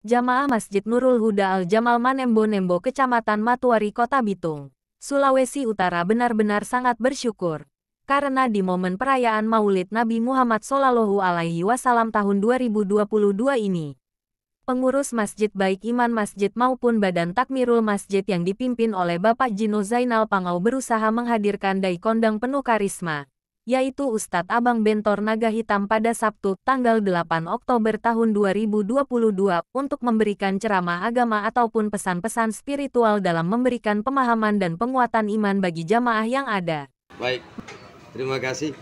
Jamaah Masjid Nurul Huda Al-Jamal Manembo-Nembo Kecamatan Matuari Kota Bitung, Sulawesi Utara benar-benar sangat bersyukur. Karena di momen perayaan Maulid Nabi Muhammad SAW tahun 2022 ini, pengurus masjid baik imam masjid maupun badan takmirul masjid yang dipimpin oleh Bapak Jino Zainal Pangau berusaha menghadirkan dai kondang penuh karisma, yaitu Ustadz Abang Bentor Naga Hitam pada Sabtu, tanggal 8 Oktober tahun 2022 untuk memberikan ceramah agama ataupun pesan-pesan spiritual dalam memberikan pemahaman dan penguatan iman bagi jamaah yang ada. Baik, terima kasih.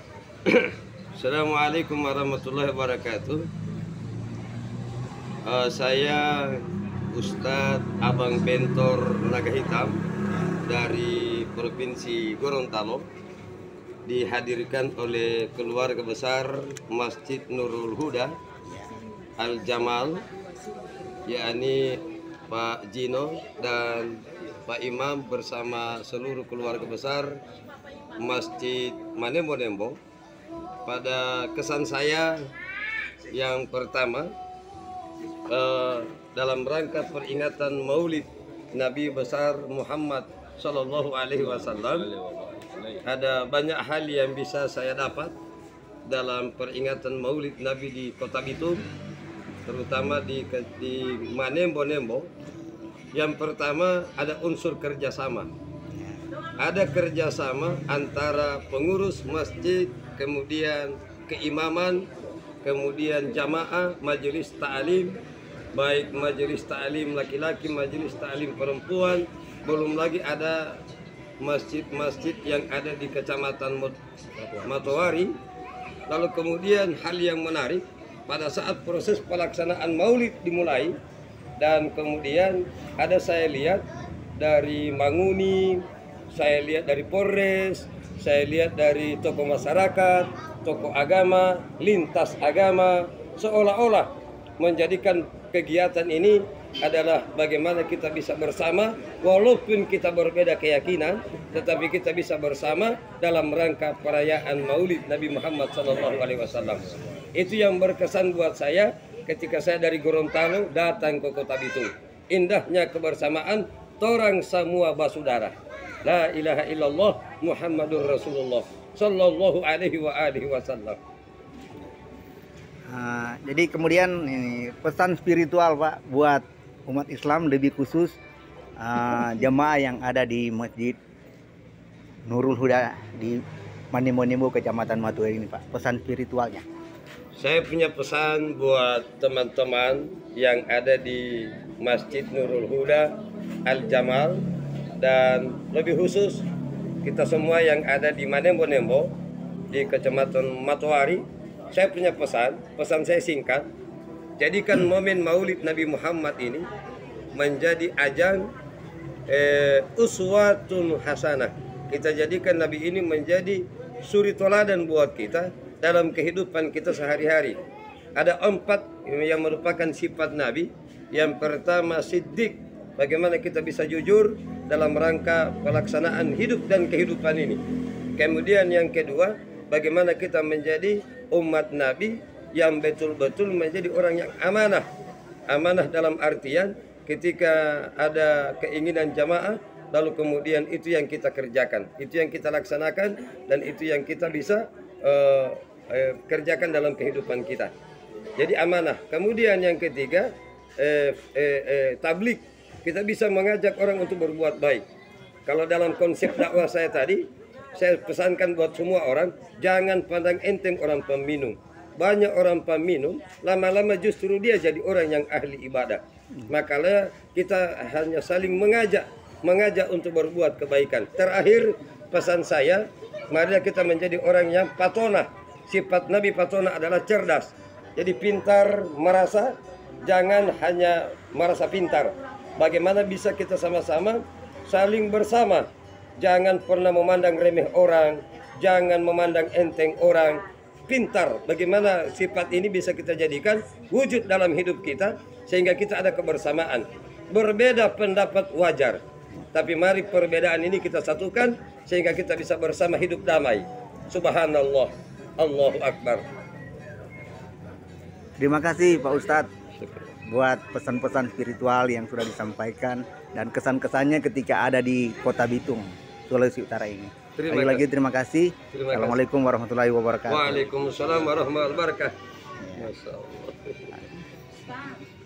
Assalamualaikum warahmatullahi wabarakatuh. Saya Ustadz Abang Bentor Naga Hitam dari Provinsi Gorontalo, dihadirkan oleh keluarga besar Masjid Nurul Huda Al-Jamal, yakni Pak Jino dan Pak Imam bersama seluruh keluarga besar Masjid Manembo-Nembo. Pada kesan saya yang pertama, dalam rangka peringatan Maulid Nabi besar Muhammad Sallallahu Alaihi Wasallam, ada banyak hal yang bisa saya dapat dalam peringatan Maulid Nabi di Kota Bitung, terutama di Manembo-Nembo. Yang pertama, ada unsur kerjasama. Ada kerjasama antara pengurus masjid, kemudian keimaman, kemudian jamaah, majelis ta'lim, baik majelis ta'lim laki-laki, majelis ta'lim perempuan, belum lagi ada masjid-masjid yang ada di Kecamatan Matuari. Lalu kemudian hal yang menarik, pada saat proses pelaksanaan Maulid dimulai, dan kemudian ada saya lihat dari Manguni, saya lihat dari Polres, saya lihat dari tokoh masyarakat, tokoh agama, lintas agama, seolah-olah menjadikan kegiatan ini adalah bagaimana kita bisa bersama, walaupun kita berbeda keyakinan, tetapi kita bisa bersama dalam rangka perayaan Maulid Nabi Muhammad SAW. Itu yang berkesan buat saya ketika saya dari Gorontalo datang ke Kota Bitung. Indahnya kebersamaan, torang semua basudara. La ilaha illallah Muhammadur Rasulullah Sallallahu Alaihi Wasallam. Jadi kemudian ini pesan spiritual Pak buat umat Islam, lebih khusus jemaah yang ada di Masjid Nurul Huda di Manembo-Nembo Kecamatan Matuari ini Pak, pesan spiritualnya. Saya punya pesan buat teman-teman yang ada di Masjid Nurul Huda Al-Jamal, dan lebih khusus kita semua yang ada di Manembo-Nembo di Kecamatan Matuari. Saya punya pesan saya singkat. Jadikan momen Maulid Nabi Muhammad ini menjadi ajang uswatun hasanah. Kita jadikan Nabi ini menjadi suri toladan buat kita dalam kehidupan kita sehari-hari. Ada 4 yang merupakan sifat Nabi. Yang pertama, siddiq. Bagaimana kita bisa jujur dalam rangka pelaksanaan hidup dan kehidupan ini. Kemudian yang kedua, bagaimana kita menjadi umat Nabi yang betul-betul menjadi orang yang amanah. Amanah dalam artian ketika ada keinginan jamaah, lalu kemudian itu yang kita kerjakan, itu yang kita laksanakan, dan itu yang kita bisa kerjakan dalam kehidupan kita. Jadi amanah. Kemudian yang ketiga, tablik. Kita bisa mengajak orang untuk berbuat baik. Kalau dalam konsep dakwah saya tadi, saya pesankan buat semua orang, jangan pandang enteng orang peminum. Banyak orang peminum, lama-lama justru dia jadi orang yang ahli ibadah. Makanya kita hanya saling mengajak untuk berbuat kebaikan. Terakhir, pesan saya, mari kita menjadi orang yang patona. Sifat Nabi patona adalah cerdas. Jadi pintar merasa, jangan hanya merasa pintar. Bagaimana bisa kita sama-sama saling bersama. Jangan pernah memandang remeh orang, jangan memandang enteng orang. Pintar, bagaimana sifat ini bisa kita jadikan wujud dalam hidup kita, sehingga kita ada kebersamaan. Berbeda pendapat wajar, tapi mari perbedaan ini kita satukan, sehingga kita bisa bersama hidup damai. Subhanallah, Allahu Akbar. Terima kasih Pak Ustadz. buat pesan-pesan spiritual yang sudah disampaikan dan kesan-kesannya ketika ada di Kota Bitung, Sulawesi Utara ini. Lagi-lagi terima kasih. Assalamualaikum warahmatullahi wabarakatuh. Waalaikumsalam warahmatullahi wabarakatuh. Masya Allah.